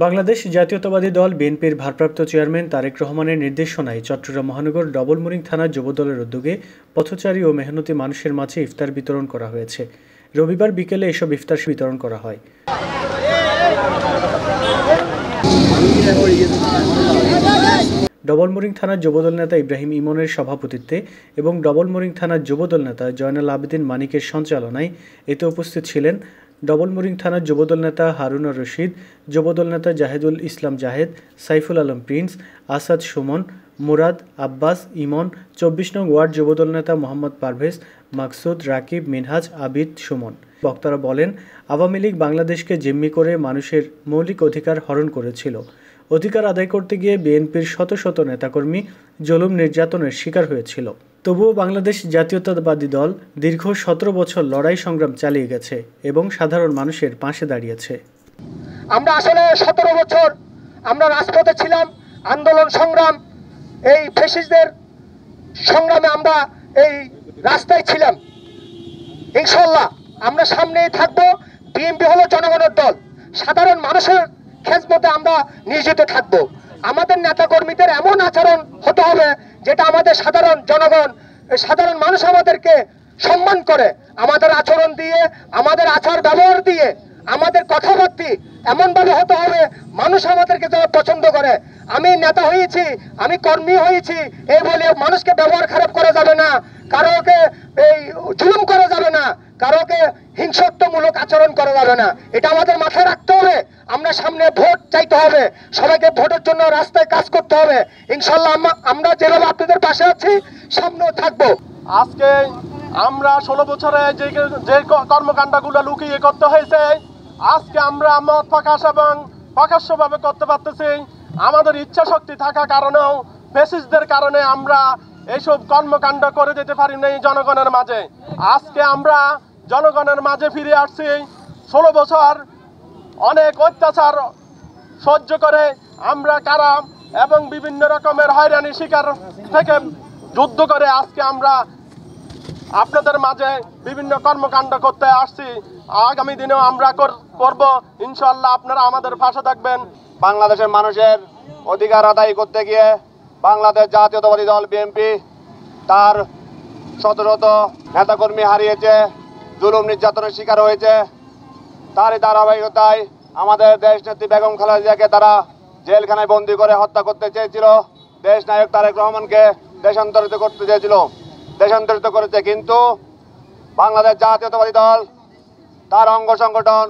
বাংলাদেশ জাতীয়তাবাদী দল বিএনপির ভারপ্রাপ্ত চেয়ারম্যান তারেক রহমানের নির্দেশনায় চট্টগ্রাম মহানগর ডবলমুরিং থানার যুবদলের উদ্যোগে পথচারী ও মেহনতি মানুষের মাঝে ইফতার বিতরণ করা হয়েছে। রবিবার বিকেলে এসব ইফতার বিতরণ করা হয়। ডবলমুরিং থানার যুবদল নেতা ইব্রাহিম ইমনের সভাপতিত্বে এবং ডবলমুরিং থানার যুবদল নেতা জয়নাল আবেদিন মানিকের সঞ্চালনায় এতে উপস্থিত ছিলেন ডবলমুরিং থানার যুবদল নেতা হারুন রশিদ, যুবদল নেতা জাহেদুল ইসলাম জাহেদ, সাইফুল আলম প্রিন্স, আসাদ সুমন, মুরাদ, আব্বাস, ইমন, ২৪ নং ওয়ার্ড যুবদল নেতা মোহাম্মদ পারভেজ, মাকসুদ, রাকিব, মিনহাজ, আবিদ, সুমন। বক্তারা বলেন, আওয়ামী লীগ বাংলাদেশকে জিম্মি করে মানুষের মৌলিক অধিকার হরণ করেছিল। অধিকার আদায় করতে গিয়ে বিএনপির শত শত নেতাকর্মী জুলুম নির্যাতনের শিকার হয়েছিল। তবুও বাংলাদেশ জাতীয়তাবাদী দল দীর্ঘ ১৭ বছর লড়াই সংগ্রাম চালিয়ে গেছে এবং সাধারণ মানুষের পাশে দাঁড়িয়েছে। আমরা আসলে ১৭ বছর আমরা রাজপথে ছিলাম, আন্দোলন সংগ্রাম, এই ফ্যাসিস্টদের সংগ্রামে আমরা এই রাস্তায় ছিলাম। ইনশাআল্লাহ আমরা সামনেই থাকবো। বিএনপি হলো জনগণের দল, সাধারণ মানুষের খেদমতে আমরা নিয়োজিত থাকবো। আমাদের নেতাকর্মীদের এমন আচরণ হতে হবে যেটা আমাদের সাধারণ জনগণ, সাধারণ মানুষ আমাদেরকে সম্মান করে। আমাদের আচরণ দিয়ে, আমাদের আচার ব্যবহার দিয়ে, আমাদের কথাবার্তা এমনভাবে হতে হবে মানুষ আমাদেরকে যেন পছন্দ করে। আমি নেতা হয়েছি, আমি কর্মী হয়েছি এই বলে মানুষকে ব্যবহার খারাপ করা যাবে না, কারোকে এই জুলুম করা যাবে না, কারোকে হিংসাত্মমূলক আচরণ করা যাবে না। এটা আমাদের মাথায় রাখতে হবে। আমরা সামনে ভোট চাইতে হবে, সবাইকে ভোটের জন্য রাস্তায় কাজ করতে হবে। ইনশাআল্লাহ আমরা যেভাবে আপনাদের পাশে আছি সামনেও থাকবো। আজকে আমরা ১৬ বছরে যে কর্মকাণ্ডগুলো লুকিয়ে করতে হয়েছে, আজকে আমরা মত প্রকাশ এবং প্রকাশ্যভাবে করতে পারতেছি। আমাদের ইচ্ছা শক্তি থাকা কারণেও ফ্যাসিস্টদের কারণে আমরা এইসব কর্মকাণ্ড করে যেতে পারি নাই জনগণের মাঝে। আজকে আমরা জনগণের মাঝে ফিরে আসছি। ১৬ বছর অনেক অত্যাচার সহ্য করে আমরা কারাম এবং বিভিন্ন রকমের হয়রানি শিকার থেকে যুদ্ধ করে আজকে আমরা আপনাদের মাঝে বিভিন্ন কর্মকাণ্ড করতে আসছি। আগামী দিনেও আমরা করব ইনশাআল্লাহ। আপনারা আমাদের পাশে থাকবেন। বাংলাদেশের মানুষের অধিকার আদায় করতে গিয়ে বাংলাদেশ জাতীয়তাবাদী দল বিএনপি তার শত শত নেতাকর্মী হারিয়েছে, জুলুম নির্যাতনের শিকার হয়েছে। তারই ধারাবাহিকতায় আমাদের দেশ নেত্রী বেগম খালেদা জিয়াকে তারা জেলখানায় বন্দি করে হত্যা করতে চেয়েছিল। দেশ নায়ক তারেক রহমানকে দেশান্তরিত করতে চেয়েছিল, দেশান্তরিত করেছে। কিন্তু বাংলাদেশ জাতীয়তাবাদী দল তার অঙ্গ সংগঠন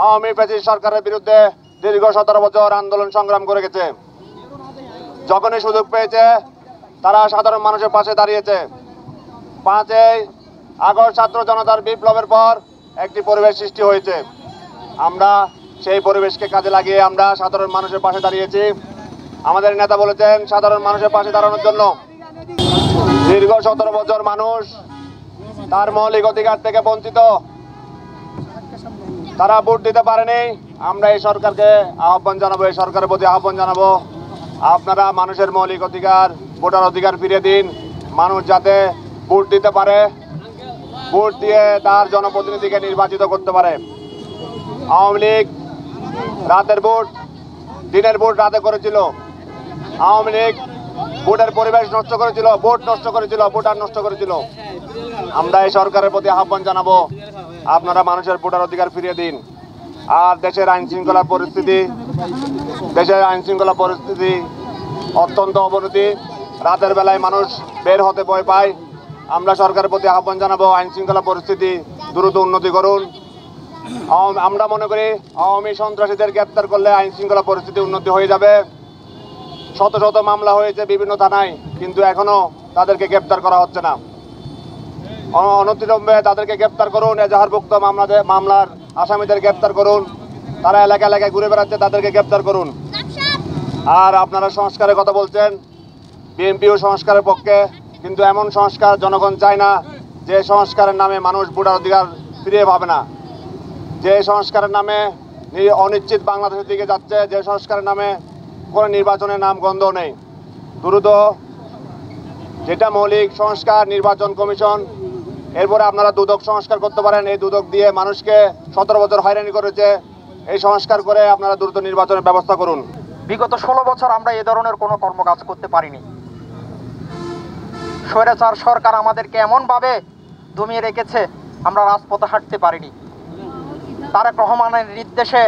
আওয়ামী ফ্যাসিস্ট সরকারের বিরুদ্ধে দীর্ঘ ১৭ বছর আন্দোলন সংগ্রাম করে গেছে। যখনই সুযোগ পেয়েছে তারা সাধারণ মানুষের পাশে দাঁড়িয়েছে। ৫ই আগস্ট ছাত্র জনতার বিপ্লবের পর একটি পরিবেশ সৃষ্টি হয়েছে। আমরা সেই পরিবেশকে কাজে লাগিয়ে আমরা সাধারণ মানুষের পাশে দাঁড়িয়েছি। আমাদের নেতা বলেছেন সাধারণ মানুষের পাশে দাঁড়ানোর জন্য। দীর্ঘ ১৭ বছর মানুষ তার মৌলিক অধিকার থেকে বঞ্চিত, তারা ভোট দিতে পারেনি। আমরা এই সরকারকে আহ্বান জানাবো, এই সরকারের প্রতি আহ্বান জানাবো, আপনারা মানুষের মৌলিক অধিকার, ভোটার অধিকার ফিরিয়ে দিন। মানুষ যাতে ভোট দিতে পারে, ভোট দিয়ে তার জনপ্রতিনিধিকে নির্বাচিত করতে পারে। আওয়ামী লীগ রাতের ভোট দিনের ভোট রাতে করেছিল। আওয়ামী লীগ ভোটের পরিবেশ নষ্ট করেছিল, ভোট নষ্ট করেছিল, ভোটার নষ্ট করেছিল। আমরা এই সরকারের প্রতি আহ্বান জানাবো, আপনারা মানুষের ভোটার অধিকার ফিরিয়ে দিন। আর দেশের আইন শৃঙ্খলা পরিস্থিতি অত্যন্ত অবনতি। রাতের বেলায় মানুষ বের হতে ভয় পায়। আমরা সরকারের প্রতি আহ্বান জানাবো, আইন শৃঙ্খলা পরিস্থিতি দ্রুত উন্নতি করুন। আমরা মনে করি আওয়ামী সন্ত্রাসীদের গ্রেপ্তার করলে আইন শৃঙ্খলা পরিস্থিতি উন্নতি হয়ে যাবে। শত শত মামলা হয়েছে বিভিন্ন থানায়, কিন্তু এখনো তাদেরকে গ্রেপ্তার করা হচ্ছে না। অনতিবিলম্বে তাদেরকে গ্রেপ্তার করুন। এজাহারভুক্ত মামলার আসামিদের গ্রেপ্তার করুন। তারা এলাকা এলাকায় ঘুরে বেড়াচ্ছে, তাদেরকে গ্রেপ্তার করুন। আর আপনারা সংস্কারের কথা বলছেন, বিএনপিও সংস্কারের পক্ষে, কিন্তু এমন সংস্কার জনগণ চায় না যে সংস্কারের নামে মানুষ ভোটার অধিকার ফিরিয়ে পাবে না, যে সংস্কারের নামে অনিশ্চিত বাংলাদেশের দিকে যাচ্ছে, যে সংস্কারের নামে কোনো নির্বাচনের নাম গন্ধ নেই। দ্রুত যেটা মৌলিক সংস্কার, নির্বাচন কমিশন, এরপরে আপনারা দুদক সংস্কার করতে পারেন। এই দুদক দিয়ে মানুষকে 17 বছর হয়রানি করেছে, এই সংস্কার করে আপনারা দ্রুত নির্বাচনের ব্যবস্থা করুন। বিগত 16 বছর আমরা এ ধরনের কোনো কর্মকাজ করতে পারিনি। স্বৈরাচার সরকার আমাদেরকে এমনভাবে দমিয়ে রেখেছে, আমরা রাজপথে হাঁটতে পারিনি। তারেক রহমানের নির্দেশে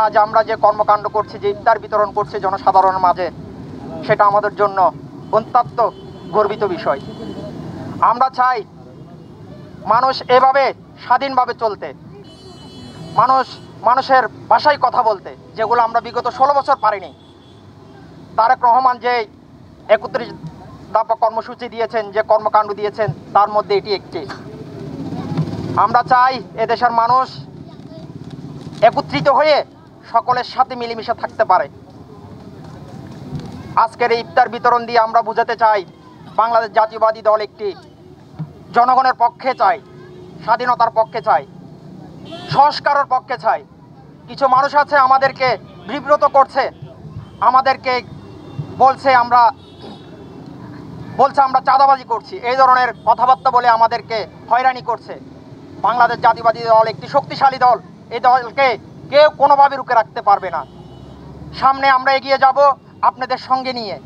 আজ আমরা যে কর্মকাণ্ড করছি, যে ইফতার বিতরণ করছি জনসাধারণের মাঝে, সেটা আমাদের জন্য অত্যন্ত গর্বিত বিষয়। আমরা চাই মানুষ এভাবে স্বাধীনভাবে চলতে, মানুষের ভাষায় কথা বলতে, যেগুলো আমরা বিগত 16 বছর পারিনি। তারেক রহমান যে 31 দফা কর্মসূচি দিয়েছেন, যে কর্মকাণ্ড দিয়েছেন, তার মধ্যে এটি একটি। আমরা চাই এদেশের মানুষ একত্রিত হয়ে সকলের সাথে মিলেমিশে থাকতে পারে। আজকের এই ইফতার বিতরণ দিয়ে আমরা বোঝাতে চাই, বাংলাদেশ জাতীয়বাদী দল একটি জনগণের পক্ষে চাই, স্বাধীনতার পক্ষে চাই, সংস্কারের পক্ষে চাই। কিছু মানুষ আছে আমাদেরকে বিব্রত করছে, আমাদেরকে বলছে আমরা চাঁদাবাজি করছি, এই ধরনের কথাবার্তা বলে আমাদেরকে হয়রানি করছে। বাংলাদেশ জাতীয়বাদী দল একটি শক্তিশালী দল, এই দলকে কেউ কোনোভাবে রুখে রাখতে পারবে না। সামনে আমরা এগিয়ে যাব আপনাদের সঙ্গে নিয়ে।